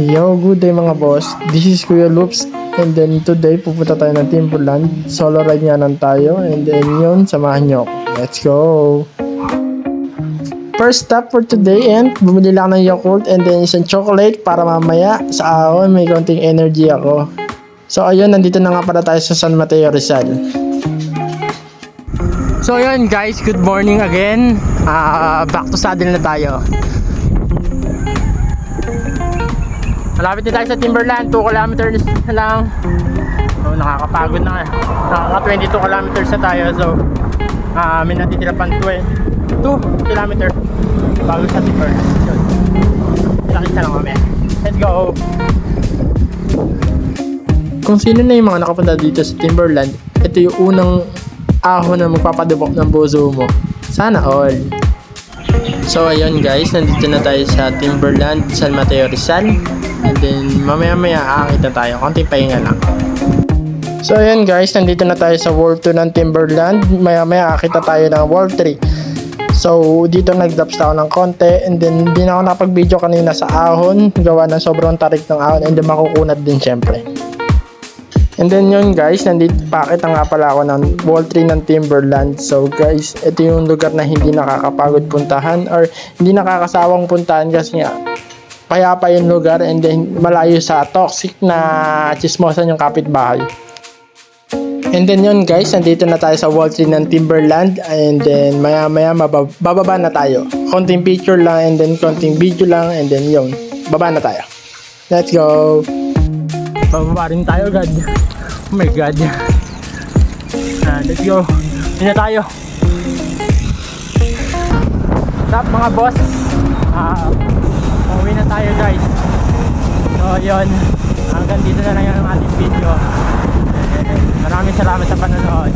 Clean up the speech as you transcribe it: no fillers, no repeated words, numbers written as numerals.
Yo, good day mga boss. This is Kuya Loops. And then today, pupunta tayo ng Timberland. Solo ride nga lang tayo. And then yun, samahan nyo ako. Let's go! First stop for today, and bumili lang ng Yakult and then isang chocolate para mamaya sa ahon may konting energy ako. So ayun, nandito na nga pala tayo sa San Mateo, Rizal. So ayun guys, good morning again. Back to saddle na tayo. Malapit na tayo sa Timberland, 2 kilometers na lang. So nakakapagod na nga. Nakaka 22 kilometers na tayo. So may natitira pang 2 kilometers bago sa Timberland. Kita lang kami. Let's go! Kung sino na yung mga nakapunta dito sa Timberland, ito yung unang ahon na magpapadubok ng bozo mo. Sana all! So ayun guys, nandito na tayo sa Timberland, San Mateo, Rizal. And then mamaya aakit na tayo, konting pahinga lang. So ayun guys, nandito na tayo sa World 2 ng Timberland. Maya aakit na tayo ng World 3. So dito nag-drops ako ng konti. And then hindi na ako nakapag-video kanina sa ahon, gawa ng sobrang tarik ng ahon. And then makukunat din syempre. And then yun guys, nandito pakita nga pala ako ng Wall 3 ng Timberland. So guys, ito yung lugar na hindi nakakapagod puntahan or hindi nakakasawang puntahan kasi nga payapa yung lugar and then malayo sa toxic na chismosan yung kapitbahay. And then yun guys, nandito na tayo sa Wall 3 ng Timberland and then maya bababa na tayo. Konting picture lang and then konting video lang and then yun, baba na tayo. Let's go! Bababa rin tayo, God. Oh my God. Let's go. Hindi na tayo. What's up mga boss? Pauwi na tayo guys. So yun, hanggang dito na lang yung ating video. Maraming salamat sa panonood.